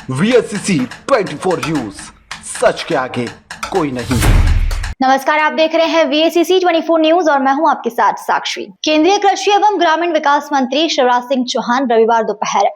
VSCC 24 news, सच के आगे कोई नहीं। नमस्कार, आप देख रहे हैं VSCC 24 न्यूज और मैं हूं आपके साथ साक्षी। केंद्रीय कृषि एवं ग्रामीण विकास मंत्री शिवराज सिंह चौहान रविवार दोपहर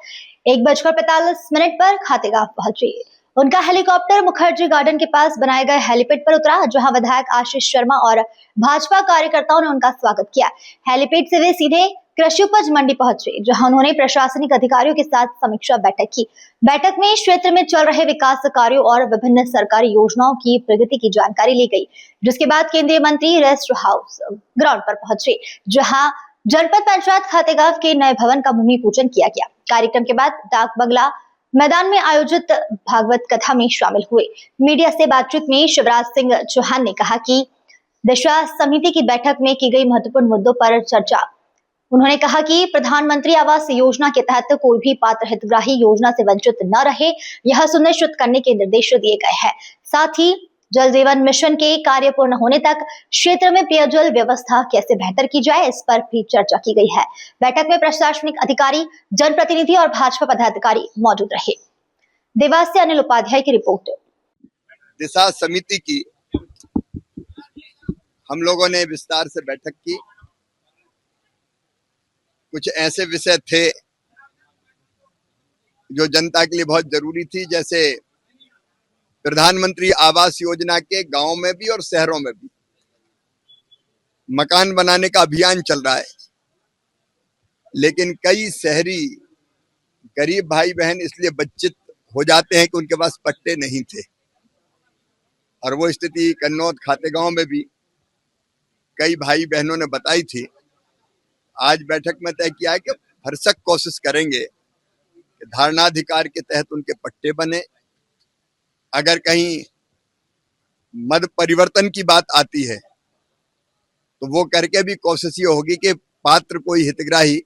1:45 पर खातेगांव पहुंचे। उनका हेलीकॉप्टर मुखर्जी गार्डन के पास बनाए गए हेलीपैड पर उतरा, जहां विधायक आशीष शर्मा और भाजपा कार्यकर्ताओं ने उनका स्वागत किया। हेलीपैड से वे सीधे कृषि उपज मंडी पहुंचे, जहां उन्होंने प्रशासनिक अधिकारियों के साथ समीक्षा बैठक की। बैठक में क्षेत्र में चल रहे विकास कार्यों और विभिन्न सरकारी योजनाओं की प्रगति की जानकारी ली गई, जिसके बाद केंद्रीय मंत्री रेस्ट हाउस ग्राउंड पर पहुंचे, जहां जनपद पंचायत खातेगांव के नए भवन का भूमि पूजन किया गया। कार्यक्रम के बाद डाक बंगला मैदान में आयोजित भागवत कथा में शामिल हुए। मीडिया से बातचीत में शिवराज सिंह चौहान ने कहा कि दिशा समिति की बैठक में की गई महत्वपूर्ण मुद्दों पर चर्चा। उन्होंने कहा कि प्रधानमंत्री आवास योजना के तहत कोई भी पात्र हितग्राही योजना से वंचित न रहे, यह सुनिश्चित करने के निर्देश दिए गए हैं। साथ ही जल जीवन मिशन के कार्य पूर्ण होने तक क्षेत्र में पेयजल व्यवस्था कैसे बेहतर की जाए, इस पर भी चर्चा की गई है। बैठक में प्रशासनिक अधिकारी, जनप्रतिनिधि और भाजपा पदाधिकारी मौजूद रहे। देवास से अनिल उपाध्याय की रिपोर्ट। दिशा समिति की हम लोगों ने विस्तार से बैठक की। कुछ ऐसे विषय थे जो जनता के लिए बहुत जरूरी थी, जैसे प्रधानमंत्री आवास योजना के गांव में भी और शहरों में भी मकान बनाने का अभियान चल रहा है, लेकिन कई शहरी गरीब भाई बहन इसलिए वंचित हो जाते हैं कि उनके पास पट्टे नहीं थे। और वो स्थिति कन्नौज खातेगांव में भी कई भाई बहनों ने बताई थी। आज बैठक में तय किया है कि भरसक कोशिश करेंगे कि धारणाधिकार के तहत उनके पट्टे बने। अगर कहीं मत परिवर्तन की बात आती है तो वो करके भी कोशिश ये होगी कि पात्र कोई हितग्राही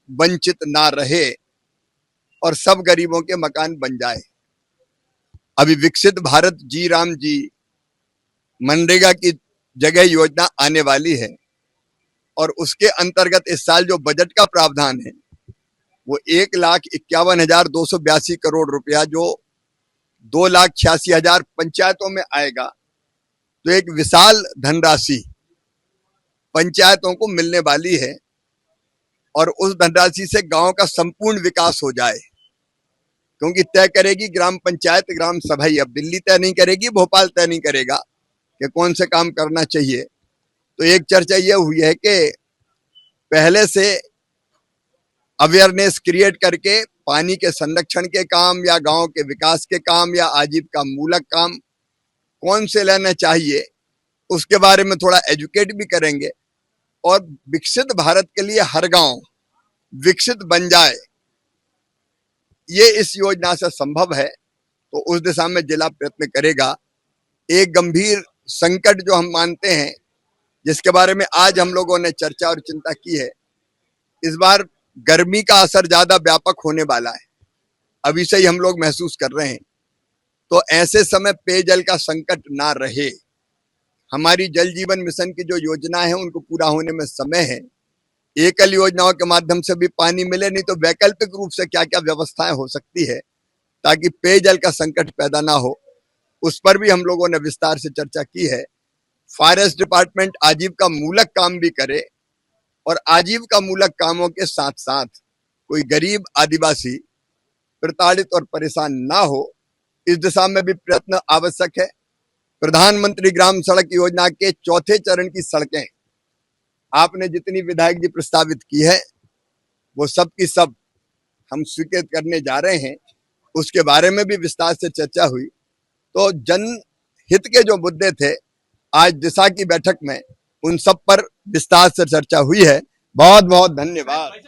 वंचित ना रहे और सब गरीबों के मकान बन जाए। अभी विकसित भारत जी राम जी मनरेगा की जगह योजना आने वाली है और उसके अंतर्गत इस साल जो बजट का प्रावधान है वो 1,51,282 करोड़ रुपया जो 2,86,000 पंचायतों में आएगा, तो एक विशाल धनराशि पंचायतों को मिलने वाली है और उस धनराशि से गांव का संपूर्ण विकास हो जाए। क्योंकि तय करेगी ग्राम पंचायत, ग्राम सभा। अब दिल्ली तय नहीं करेगी, भोपाल तय नहीं करेगा कि कौन से काम करना चाहिए। तो एक चर्चा यह हुई है कि पहले से अवेयरनेस क्रिएट करके पानी के संरक्षण के काम या गांव के विकास के काम या आजीविका मूलक काम कौन से लेना चाहिए, उसके बारे में थोड़ा एजुकेट भी करेंगे। और विकसित भारत के लिए हर गांव विकसित बन जाए, ये इस योजना से संभव है। तो उस दिशा में जिला प्रयत्न करेगा। एक गंभीर संकट जो हम मानते हैं, जिसके बारे में आज हम लोगों ने चर्चा और चिंता की है, इस बार गर्मी का असर ज्यादा व्यापक होने वाला है, अभी से ही हम लोग महसूस कर रहे हैं। तो ऐसे समय पेयजल का संकट ना रहे। हमारी जल जीवन मिशन की जो योजना है उनको पूरा होने में समय है। एकल योजनाओं के माध्यम से भी पानी मिले, नहीं तो वैकल्पिक रूप से क्या क्या व्यवस्थाएं हो सकती है ताकि पेयजल का संकट पैदा ना हो, उस पर भी हम लोगों ने विस्तार से चर्चा की है। फॉरेस्ट डिपार्टमेंट आजीविका मूलक काम भी करे और आजीविका मूलक कामों के साथ साथ कोई गरीब आदिवासी प्रताड़ित और परेशान ना हो, इस दिशा में भी प्रयत्न आवश्यक है। प्रधानमंत्री ग्राम सड़क योजना के चौथे चरण की सड़कें आपने जितनी विधायक जी प्रस्तावित की है वो सब की सब हम स्वीकृत करने जा रहे हैं। उसके बारे में भी विस्तार से चर्चा हुई। तो जनहित के जो मुद्दे थे आज दिशा की बैठक में, उन सब पर विस्तार से चर्चा हुई है। बहुत बहुत धन्यवाद।